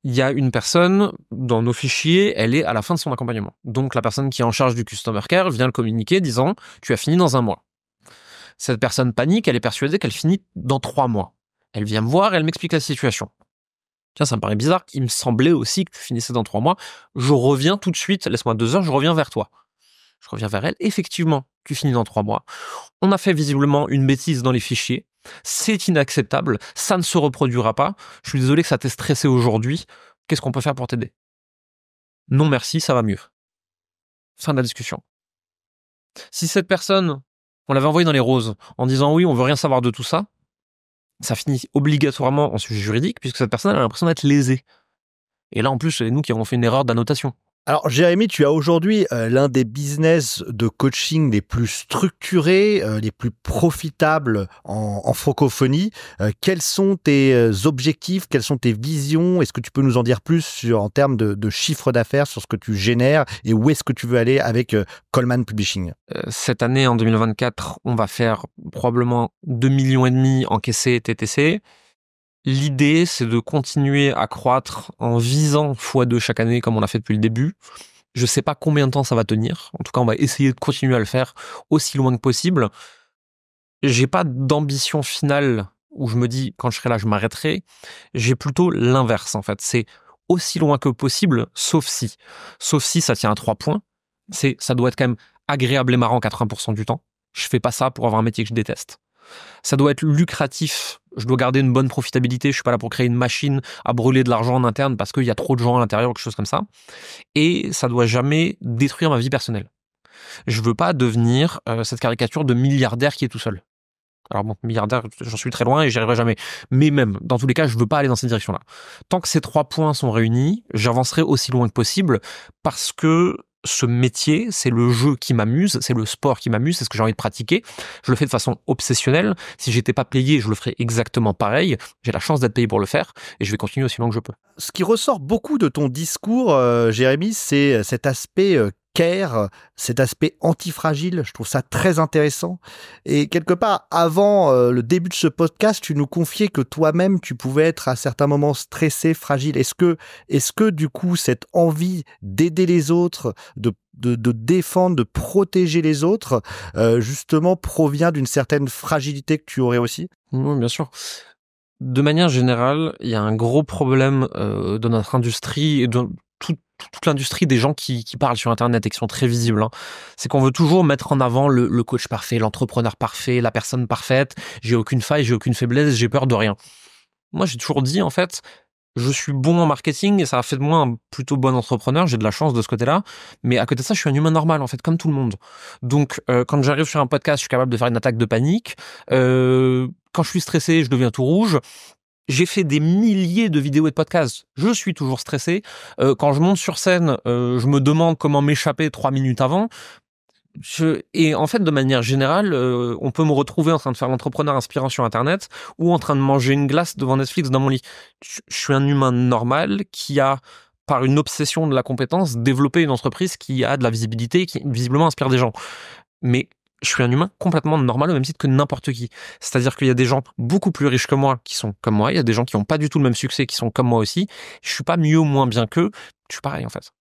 Il y a une personne, dans nos fichiers, elle est à la fin de son accompagnement. Donc la personne qui est en charge du Customer Care vient le communiquer disant « tu as fini dans 1 mois ». Cette personne panique, elle est persuadée qu'elle finit dans 3 mois. Elle vient me voir et elle m'explique la situation. Tiens, ça me paraît bizarre, il me semblait aussi que tu finissais dans 3 mois. Je reviens tout de suite, laisse-moi 2 heures, je reviens vers toi. Je reviens vers elle, effectivement, tu finis dans 3 mois. On a fait visiblement une bêtise dans les fichiers, c'est inacceptable, ça ne se reproduira pas, je suis désolé que ça t'ait stressé aujourd'hui, qu'est-ce qu'on peut faire pour t'aider? Non merci, ça va mieux. Fin de la discussion. Si cette personne, on l'avait envoyée dans les roses, en disant oui, on veut rien savoir de tout ça, ça finit obligatoirement en sujet juridique, puisque cette personne a l'impression d'être lésée. Et là, en plus, c'est nous qui avons fait une erreur d'annotation. Alors, Jérémy, tu as aujourd'hui l'un des business de coaching les plus structurés, les plus profitables en francophonie. Quels sont tes objectifs? Quelles sont tes visions? Est-ce que tu peux nous en dire plus en termes de chiffre d'affaires, sur ce que tu génères et où est-ce que tu veux aller avec Coleman Publishing? Cette année, en 2024, on va faire probablement 2,5 millions encaissés TTC. L'idée, c'est de continuer à croître en visant x2 chaque année, comme on l'a fait depuis le début. Je sais pas combien de temps ça va tenir. En tout cas, on va essayer de continuer à le faire aussi loin que possible. J'ai pas d'ambition finale où je me dis, quand je serai là, je m'arrêterai. J'ai plutôt l'inverse, en fait. C'est aussi loin que possible, sauf si. Sauf si ça tient à 3 points. Ça doit être quand même agréable et marrant 80% du temps. Je fais pas ça pour avoir un métier que je déteste. Ça doit être lucratif, je dois garder une bonne profitabilité, je suis pas là pour créer une machine à brûler de l'argent en interne parce qu'il y a trop de gens à l'intérieur ou quelque chose comme ça. Et ça doit jamais détruire ma vie personnelle. Je veux pas devenir cette caricature de milliardaire qui est tout seul. Alors bon, milliardaire, j'en suis très loin et j'y arriverai jamais. Mais même, dans tous les cas, je veux pas aller dans cette direction-là. Tant que ces 3 points sont réunis, j'avancerai aussi loin que possible parce que ce métier, c'est le jeu qui m'amuse, c'est le sport qui m'amuse, c'est ce que j'ai envie de pratiquer. Je le fais de façon obsessionnelle. Si j'étais pas payé, je le ferais exactement pareil. J'ai la chance d'être payé pour le faire et je vais continuer aussi loin que je peux. Ce qui ressort beaucoup de ton discours, Jérémy, c'est cet aspect care, cet aspect antifragile. Je trouve ça très intéressant. Et quelque part, avant le début de ce podcast, tu nous confiais que toi-même, tu pouvais être à certains moments stressé, fragile. Est-ce que du coup, cette envie d'aider les autres, de défendre, de protéger les autres, justement, provient d'une certaine fragilité que tu aurais aussi? Oui, bien sûr. De manière générale, il y a un gros problème de notre industrie et de toute l'industrie des gens qui parlent sur Internet et qui sont très visibles. Hein. C'est qu'on veut toujours mettre en avant le coach parfait, l'entrepreneur parfait, la personne parfaite. J'ai aucune faille, j'ai aucune faiblesse, j'ai peur de rien. Moi, j'ai toujours dit, en fait, je suis bon en marketing et ça a fait de moi un plutôt bon entrepreneur. J'ai de la chance de ce côté-là. Mais à côté de ça, je suis un humain normal, en fait, comme tout le monde. Donc, quand j'arrive sur un podcast, je suis capable de faire une attaque de panique. Quand je suis stressé, je deviens tout rouge. J'ai fait des milliers de vidéos et de podcasts. Je suis toujours stressé. Quand je monte sur scène, je me demande comment m'échapper 3 minutes avant. Et en fait, de manière générale, on peut me retrouver en train de faire l'entrepreneur inspirant sur Internet ou en train de manger une glace devant Netflix dans mon lit. Je suis un humain normal qui a, par une obsession de la compétence, développé une entreprise qui a de la visibilité et qui visiblement inspire des gens. Mais je suis un humain complètement normal au même titre que n'importe qui. C'est-à-dire qu'il y a des gens beaucoup plus riches que moi qui sont comme moi, il y a des gens qui n'ont pas du tout le même succès qui sont comme moi aussi. Je suis pas mieux ou moins bien qu'eux, je suis pareil en fait.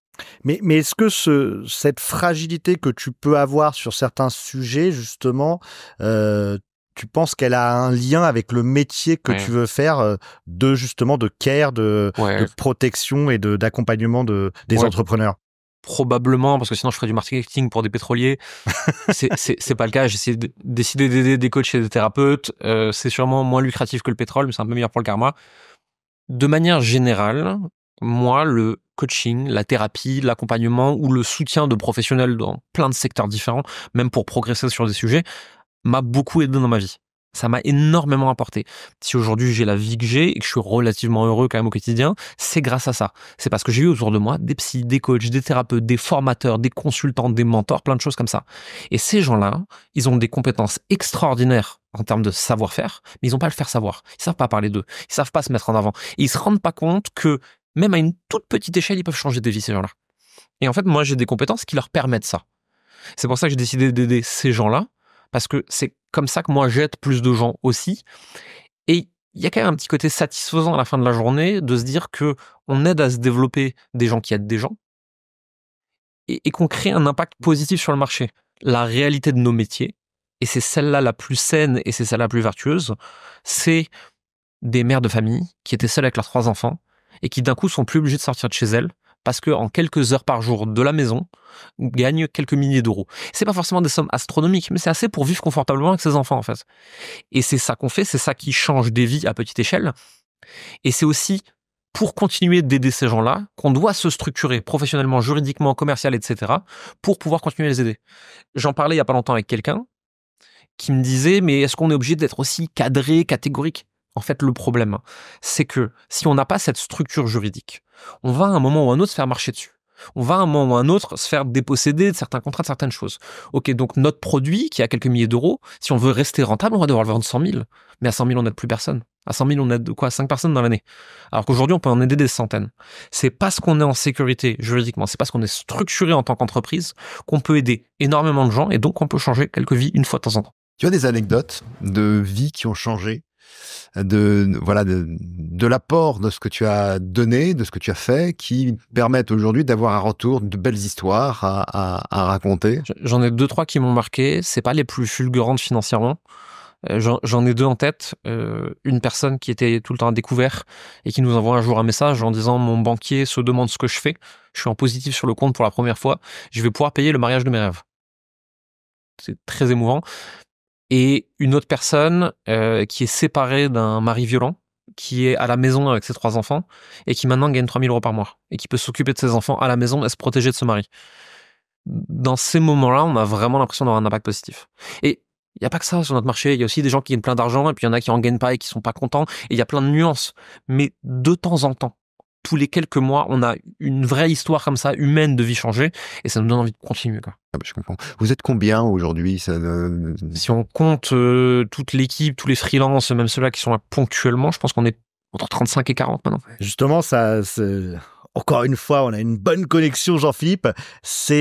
Mais est-ce que cette fragilité que tu peux avoir sur certains sujets, justement, tu penses qu'elle a un lien avec le métier que tu veux faire justement de care, de protection et d'accompagnement des entrepreneurs? Probablement, parce que sinon je ferais du marketing pour des pétroliers. C'est pas le cas. J'essaie de décider d'aider des coachs et des thérapeutes. C'est sûrement moins lucratif que le pétrole, mais c'est un peu meilleur pour le karma. De manière générale, moi, le coaching, la thérapie, l'accompagnement ou le soutien de professionnels dans plein de secteurs différents, même pour progresser sur des sujets, m'a beaucoup aidé dans ma vie. Ça m'a énormément apporté. Si aujourd'hui j'ai la vie que j'ai et que je suis relativement heureux quand même au quotidien, c'est grâce à ça. C'est parce que j'ai eu autour de moi des psys, des coachs, des thérapeutes, des formateurs, des consultants, des mentors, plein de choses comme ça. Et ces gens-là, ils ont des compétences extraordinaires en termes de savoir-faire, mais ils n'ont pas à le faire savoir. Ils savent pas parler d'eux. Ils savent pas se mettre en avant. Et ils se rendent pas compte que même à une toute petite échelle, ils peuvent changer des vies, ces gens-là. Et en fait, moi, j'ai des compétences qui leur permettent ça. C'est pour ça que j'ai décidé d'aider ces gens-là, parce que c'est comme ça que moi j'aide plus de gens aussi. Et il y a quand même un petit côté satisfaisant à la fin de la journée de se dire que on aide à se développer des gens qui aident des gens et qu'on crée un impact positif sur le marché. La réalité de nos métiers, et c'est celle-là la plus saine et c'est celle-là la plus vertueuse, c'est des mères de famille qui étaient seules avec leurs 3 enfants et qui d'un coup sont plus obligées de sortir de chez elles parce que en quelques heures par jour de la maison, gagnent quelques milliers d'euros. C'est pas forcément des sommes astronomiques, mais c'est assez pour vivre confortablement avec ses enfants en fait. Et c'est ça qu'on fait, c'est ça qui change des vies à petite échelle. Et c'est aussi pour continuer d'aider ces gens-là qu'on doit se structurer professionnellement, juridiquement, commercial, etc. pour pouvoir continuer à les aider. J'en parlais il y a pas longtemps avec quelqu'un qui me disait, mais est-ce qu'on est obligé d'être aussi cadré, catégorique? En fait, le problème, c'est que si on n'a pas cette structure juridique, on va à un moment ou à un autre se faire marcher dessus. On va à un moment ou à un autre se faire déposséder de certains contrats, de certaines choses. Ok, donc notre produit, qui a quelques milliers d'euros, si on veut rester rentable, on va devoir le vendre 100 000. Mais à 100 000, on n'aide plus personne. À 100 000, on aide quoi? 5 personnes dans l'année. Alors qu'aujourd'hui, on peut en aider des centaines. C'est parce qu'on est en sécurité juridiquement, c'est parce qu'on est structuré en tant qu'entreprise qu'on peut aider énormément de gens et donc on peut changer quelques vies une fois de temps en temps. Tu as des anecdotes de vies qui ont changé, de l'apport de ce que tu as donné, de ce que tu as fait, qui permettent aujourd'hui d'avoir un retour, de belles histoires à raconter? J'en ai 2-3 qui m'ont marqué. C'est pas les plus fulgurantes financièrement. J'en ai 2 en tête. Une personne qui était tout le temps à découvert et qui nous envoie un jour un message en disant: mon banquier se demande ce que je fais. Je suis en positif sur le compte pour la première fois. Je vais pouvoir payer le mariage de mes rêves. C'est très émouvant. Et une autre personne qui est séparée d'un mari violent, qui est à la maison avec ses 3 enfants et qui maintenant gagne 3 000 euros par mois et qui peut s'occuper de ses enfants à la maison et se protéger de ce mari. Dans ces moments-là, on a vraiment l'impression d'avoir un impact positif. Et il n'y a pas que ça sur notre marché. Il y a aussi des gens qui gagnent plein d'argent et puis il y en a qui en gagnent pas et qui sont pas contents. Et il y a plein de nuances. Mais de temps en temps, tous les quelques mois, on a une vraie histoire comme ça, humaine, de vie changée, et ça nous donne envie de continuer, quoi. Ah bah, je comprends. Vous êtes combien aujourd'hui? Si on compte toute l'équipe, tous les freelances, même ceux-là qui sont là ponctuellement, je pense qu'on est entre 35 et 40 maintenant. Justement, encore une fois, on a une bonne connexion, Jean-Philippe. Tu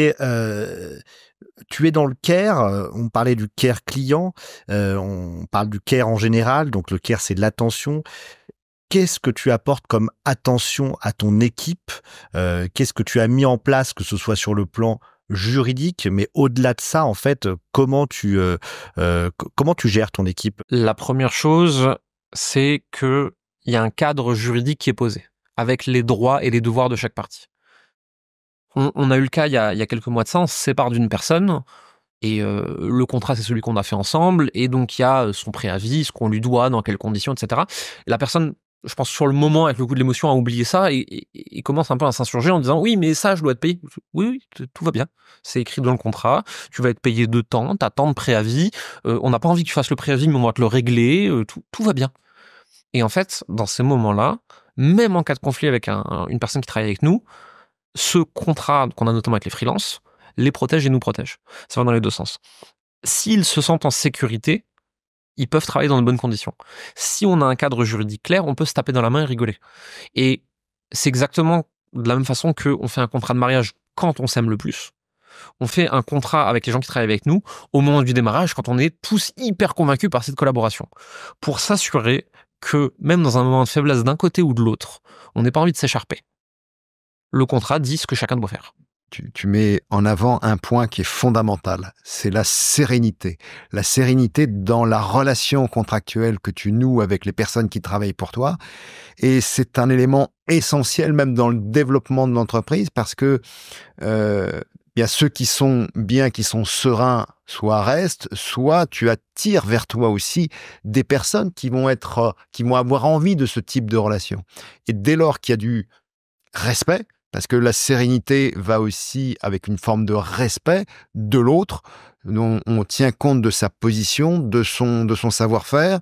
es dans le care, on parlait du care client, on parle du care en général, donc le care, c'est de l'attention. Qu'est-ce que tu apportes comme attention à ton équipe? Qu'est-ce que tu as mis en place, que ce soit sur le plan juridique, mais au-delà de ça, en fait, comment tu gères ton équipe? La première chose, c'est que il y a un cadre juridique qui est posé, avec les droits et les devoirs de chaque partie. On a eu le cas il y a quelques mois de ça, on se sépare d'une personne, et le contrat, c'est celui qu'on a fait ensemble, et donc il y a son préavis, ce qu'on lui doit, dans quelles conditions, etc. Et la personne, je pense sur le moment, avec le coup de l'émotion, a oublié ça, et commence un peu à s'insurger en disant « Oui, mais ça, je dois être payé. » Oui, tout va bien. C'est écrit dans le contrat, tu vas être payé de temps, t'as tant de préavis, on n'a pas envie que tu fasses le préavis, mais on va te le régler, tout va bien. Et en fait, dans ces moments-là, même en cas de conflit avec une personne qui travaille avec nous, ce contrat qu'on a notamment avec les freelances les protège et nous protège. Ça va dans les deux sens. S'ils se sentent en sécurité, ils peuvent travailler dans de bonnes conditions. Si on a un cadre juridique clair, on peut se taper dans la main et rigoler. Et c'est exactement de la même façon qu'on fait un contrat de mariage quand on s'aime le plus. On fait un contrat avec les gens qui travaillent avec nous au moment du démarrage, quand on est tous hyper convaincus par cette collaboration. Pour s'assurer que, même dans un moment de faiblesse d'un côté ou de l'autre, on n'ait pas envie de s'écharper. Le contrat dit ce que chacun doit faire. Tu mets en avant un point qui est fondamental, c'est la sérénité. La sérénité dans la relation contractuelle que tu noues avec les personnes qui travaillent pour toi. Et c'est un élément essentiel même dans le développement de l'entreprise parce que il y a ceux qui sont bien, qui sont sereins, soit restent, soit tu attires vers toi aussi des personnes qui vont avoir envie de ce type de relation. Et dès lors qu'il y a du respect, parce que la sérénité va aussi avec une forme de respect de l'autre, dont on tient compte de sa position, de son savoir-faire.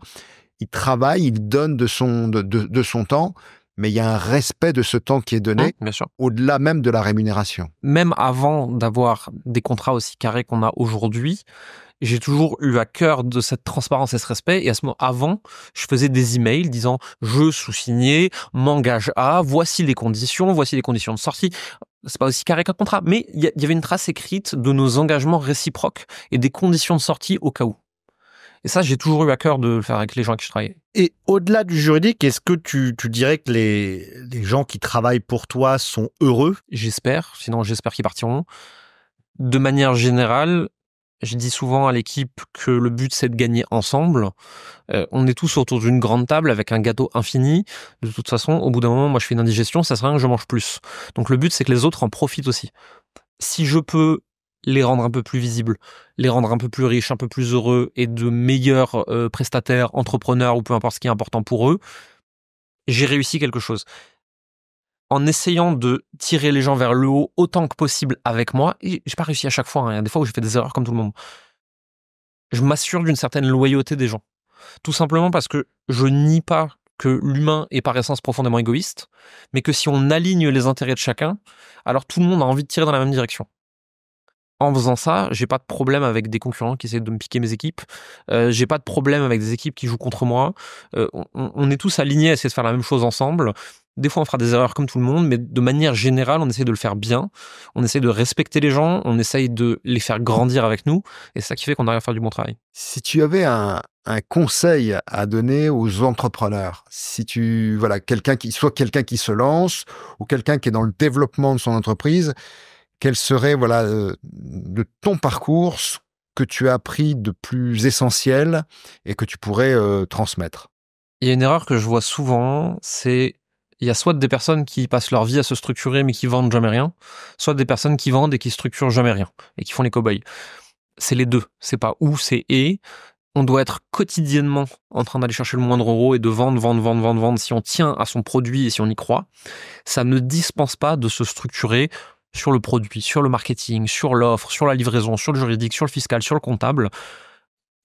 Il travaille, il donne de son temps, mais il y a un respect de ce temps qui est donné, bien sûr. Au-delà même de la rémunération. Même avant d'avoir des contrats aussi carrés qu'on a aujourd'hui, j'ai toujours eu à cœur de cette transparence et ce respect. Et à ce moment, avant, je faisais des emails disant « Je sous-signé, m'engage à, voici les conditions de sortie ». C'est pas aussi carré qu'un contrat, mais il y avait une trace écrite de nos engagements réciproques et des conditions de sortie au cas où. Et ça, j'ai toujours eu à cœur de le faire avec les gens avec qui je travaillais. Et au-delà du juridique, est-ce que tu dirais que les gens qui travaillent pour toi sont heureux ? J'espère, sinon j'espère qu'ils partiront. De manière générale, je dis souvent à l'équipe que le but, c'est de gagner ensemble. On est tous autour d'une grande table avec un gâteau infini. De toute façon, au bout d'un moment, moi, je fais une indigestion, ça sert à rien que je mange plus. Donc, le but, c'est que les autres en profitent aussi. Si je peux les rendre un peu plus visibles, les rendre un peu plus riches, un peu plus heureux et de meilleurs prestataires, entrepreneurs ou peu importe ce qui est important pour eux, j'ai réussi quelque chose. En essayant de tirer les gens vers le haut autant que possible avec moi, et j'ai pas réussi à chaque fois, hein. Il y a des fois où j'ai fait des erreurs comme tout le monde. Je m'assure d'une certaine loyauté des gens. Tout simplement parce que je nie pas que l'humain est par essence profondément égoïste, mais que si on aligne les intérêts de chacun, alors tout le monde a envie de tirer dans la même direction. En faisant ça, j'ai pas de problème avec des concurrents qui essaient de me piquer mes équipes. J'ai pas de problème avec des équipes qui jouent contre moi. On est tous alignés à essayer de faire la même chose ensemble. Des fois, on fera des erreurs comme tout le monde, mais de manière générale, on essaie de le faire bien. On essaie de respecter les gens. On essaye de les faire grandir avec nous. Et c'est ça qui fait qu'on arrive à faire du bon travail. Si tu avais un conseil à donner aux entrepreneurs, quelqu'un qui se lance ou quelqu'un qui est dans le développement de son entreprise, quel serait de ton parcours ce que tu as appris de plus essentiel et que tu pourrais transmettre? Il y a une erreur que je vois souvent, c'est il y a soit des personnes qui passent leur vie à se structurer mais qui vendent jamais rien, soit des personnes qui vendent et qui structurent jamais rien et qui font les cow-boys. C'est les deux, c'est pas ou, c'est et. On doit être quotidiennement en train d'aller chercher le moindre euro et de vendre. Si on tient à son produit et si on y croit, ça ne dispense pas de se structurer sur le produit, sur le marketing, sur l'offre, sur la livraison, sur le juridique, sur le fiscal, sur le comptable.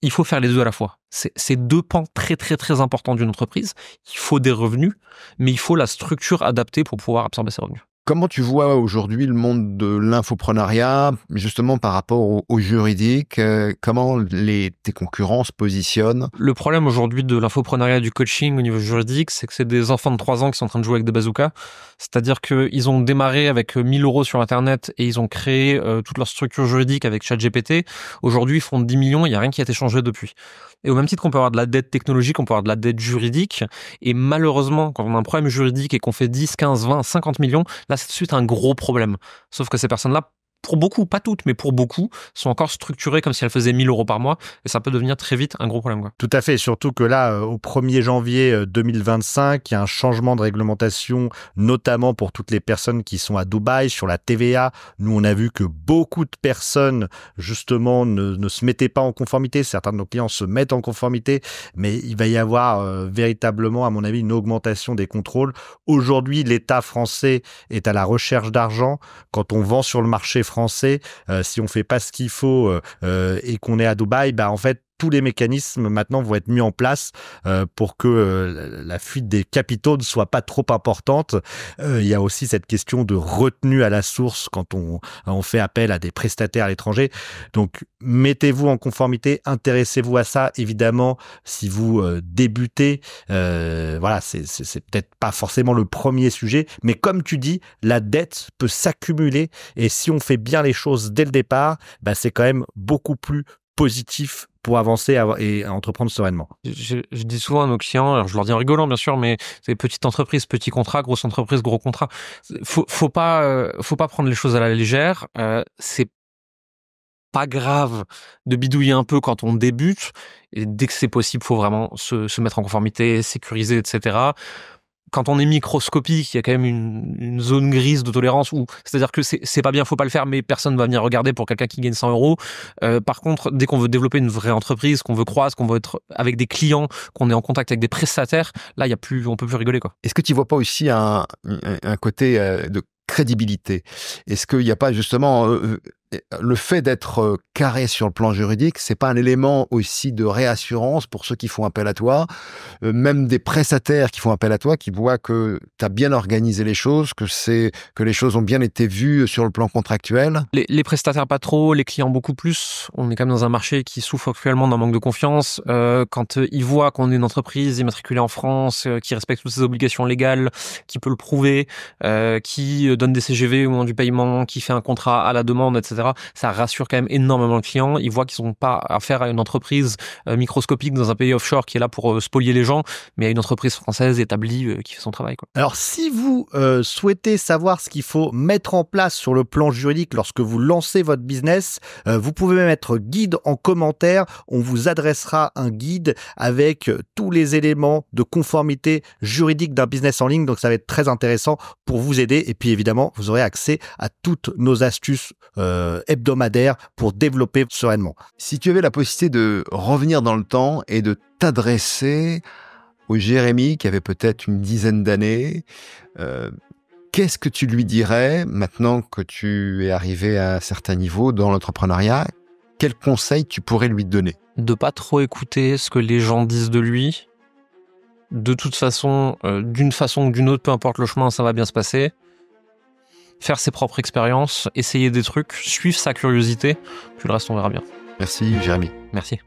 Il faut faire les deux à la fois. C'est deux pans très, très, très importants d'une entreprise. Il faut des revenus, mais il faut la structure adaptée pour pouvoir absorber ces revenus. Comment tu vois aujourd'hui le monde de l'infoprenariat, justement par rapport au juridique? Comment tes concurrents se positionnent? Le problème aujourd'hui de l'infoprenariat, du coaching au niveau juridique, c'est que c'est des enfants de 3 ans qui sont en train de jouer avec des bazookas. C'est-à-dire qu'ils ont démarré avec 1000 € sur Internet et ils ont créé toute leur structure juridique avec ChatGPT. Aujourd'hui, ils font 10 millions et il n'y a rien qui a été changé depuis. Et au même titre qu'on peut avoir de la dette technologique, on peut avoir de la dette juridique. Et malheureusement, quand on a un problème juridique et qu'on fait 10, 15, 20, 50 millions, là, c'est tout de suite un gros problème. Sauf que ces personnes-là, pour beaucoup, pas toutes, mais pour beaucoup, sont encore structurées comme si elles faisaient 1 000 € par mois. Et ça peut devenir très vite un gros problème, quoi. Tout à fait, surtout que là, au 1er janvier 2025, il y a un changement de réglementation, notamment pour toutes les personnes qui sont à Dubaï, sur la TVA. Nous, on a vu que beaucoup de personnes, justement, ne se mettaient pas en conformité. Certains de nos clients se mettent en conformité, mais il va y avoir véritablement, à mon avis, une augmentation des contrôles. Aujourd'hui, l'État français est à la recherche d'argent. Quand on vend sur le marché français, si on fait pas ce qu'il faut et qu'on est à Dubaï, en fait, tous les mécanismes maintenant vont être mis en place pour que la fuite des capitaux ne soit pas trop importante. Il y a aussi cette question de retenue à la source quand on fait appel à des prestataires à l'étranger. Donc, mettez-vous en conformité, intéressez-vous à ça. Évidemment, si vous débutez, voilà, c'est peut-être pas forcément le premier sujet, mais comme tu dis, la dette peut s'accumuler et si on fait bien les choses dès le départ, c'est quand même beaucoup plus positif pour avancer et entreprendre sereinement. Je dis souvent à nos clients, alors je leur dis en rigolant bien sûr, mais c'est petite entreprise, petit contrat, grosse entreprise, gros contrat. Faut pas prendre les choses à la légère. C'est pas grave de bidouiller un peu quand on débute. Et dès que c'est possible, faut vraiment se mettre en conformité, sécuriser, etc. Quand on est microscopique, il y a quand même une zone grise de tolérance où, c'est-à-dire que c'est pas bien, faut pas le faire, mais personne va venir regarder pour quelqu'un qui gagne 100 €. Par contre, dès qu'on veut développer une vraie entreprise, qu'on veut croître, qu'on veut être avec des clients, qu'on est en contact avec des prestataires, là, on peut plus rigoler, quoi. Est-ce que tu vois pas aussi un côté de crédibilité? Est-ce qu'il n'y a pas justement le fait d'être carré sur le plan juridique, c'est pas un élément aussi de réassurance pour ceux qui font appel à toi, même des prestataires qui font appel à toi, qui voient que tu as bien organisé les choses, que les choses ont bien été vues sur le plan contractuel? Les prestataires pas trop, les clients beaucoup plus. On est quand même dans un marché qui souffre actuellement d'un manque de confiance. Quand ils voient qu'on est une entreprise immatriculée en France, qui respecte toutes ses obligations légales, qui peut le prouver, qui donne des CGV au moment du paiement, qui fait un contrat à la demande, etc. Ça rassure quand même énormément le client. Ils voient qu'ils n'ont pas affaire à une entreprise microscopique dans un pays offshore qui est là pour spolier les gens, mais à une entreprise française établie qui fait son travail, quoi. Alors, si vous souhaitez savoir ce qu'il faut mettre en place sur le plan juridique lorsque vous lancez votre business, vous pouvez mettre guide en commentaire. On vous adressera un guide avec tous les éléments de conformité juridique d'un business en ligne. Donc, ça va être très intéressant pour vous aider. Et puis, évidemment, vous aurez accès à toutes nos astuces hebdomadaires pour développer sereinement. Si tu avais la possibilité de revenir dans le temps et de t'adresser au Jérémy qui avait peut-être une dizaine d'années, qu'est-ce que tu lui dirais maintenant que tu es arrivé à un certain niveau dans l'entrepreneuriat? Quel conseil tu pourrais lui donner? De pas trop écouter ce que les gens disent de lui. De toute façon, d'une façon ou d'une autre, peu importe le chemin, ça va bien se passer. Faire ses propres expériences, essayer des trucs, suivre sa curiosité, puis le reste on verra bien. Merci Jérémy. Merci.